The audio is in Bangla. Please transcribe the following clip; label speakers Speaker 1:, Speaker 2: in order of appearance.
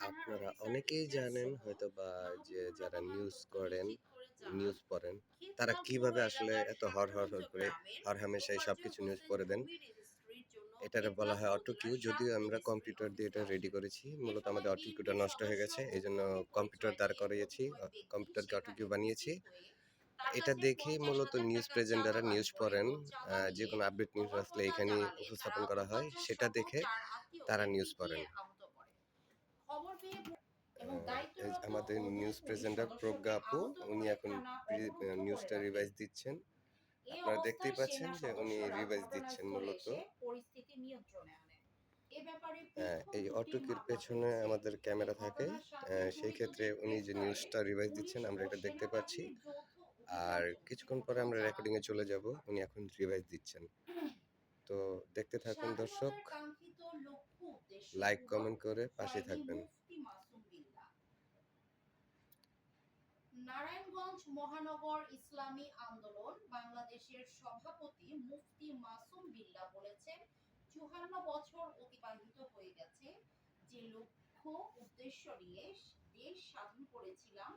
Speaker 1: আপনারা অনেকেই জানেন হয়তোবা যে যারা নিউজ করেন, নিউজ পড়েন, তারা কিভাবে আসলে এত হরহর করে হরহামেশাই সবকিছু নিউজ পড়ে দেন। এটারে বলা হয় অটো কিউ। যদিও আমরা কম্পিউটার দিয়ে এটা রেডি করেছি। মূলত আমাদের অটো কিউটা নষ্ট হয়ে গেছে। এজন্য কম্পিউটার দাঁড় করিয়েছি। কম্পিউটারকে অটো কিউ বানিয়েছি। এটা দেখেই মূলত নিউজ প্রেজেন্টাররা নিউজ পড়েন। যেকোনো আপডেট নিউজ আসলে এখানেই উপস্থাপন করা হয়। সেটা দেখে তারা নিউজ পড়েন। এই আমাদের নিউজ প্রেজেন্টার প্রজ্ঞা আপু, উনি এখন নিউজটা রিভাইজ দিচ্ছেন।
Speaker 2: এ
Speaker 1: আপনারা দেখতেই
Speaker 2: অবস্থায়
Speaker 1: পাচ্ছেন
Speaker 2: সেনা
Speaker 1: যে উনি
Speaker 2: সদস্যরা
Speaker 1: রিভাইজ দিচ্ছেন
Speaker 2: ঘটনাস্থলে
Speaker 1: মূলত।
Speaker 2: এসে পরিস্থিতি নিয়ন্ত্রণে আনে। এ ব্যাপারে পৃথক
Speaker 1: এই
Speaker 2: দুটি
Speaker 1: অটোকির
Speaker 2: মামলা
Speaker 1: পেছনে
Speaker 2: হয়েছে।
Speaker 1: আমাদের
Speaker 2: এ
Speaker 1: ক্যামেরা থাকে।
Speaker 2: ঘটনার সাথে
Speaker 1: সেই ক্ষেত্রে
Speaker 2: জড়িতদের
Speaker 1: উনি যে
Speaker 2: গ্রেফতারে
Speaker 1: নিউজটা রিভাইজ
Speaker 2: পুলিশ
Speaker 1: দিচ্ছেন আমরা
Speaker 2: ও
Speaker 1: এটা দেখতে পাচ্ছি।
Speaker 2: সেনাবাহিনীর যৌথ অভিযান
Speaker 1: আর
Speaker 2: চলছে
Speaker 1: কিছুক্ষণ পরে
Speaker 2: বলেও
Speaker 1: আমরা
Speaker 2: জানান
Speaker 1: রেকর্ডিং এ চলে যাব। উনি এখন রিভাইজ দিচ্ছেন। তো দেখতে থাকুন দর্শক।
Speaker 2: স্বাধীনতার কাঙ্ক্ষিত লক্ষ্য উদ্দেশ্য
Speaker 1: লাইক,
Speaker 2: পূরণ
Speaker 1: কমেন্ট করে পাশে
Speaker 2: হয়নি
Speaker 1: থাকবেন।
Speaker 2: মুফতি মাসুম বিল্লাহ। নারায়ণগঞ্জ মহানগর ইসলামী আন্দোলন বাংলাদেশের সভাপতি মুফতি মাসুম বিল্লাহ বলেছেন, ৫৪ বছর অতিবাহিত হয়ে গেছে, যে লক্ষ্য উদ্দেশ্য নিয়ে দেশ স্বাধীন করেছিলাম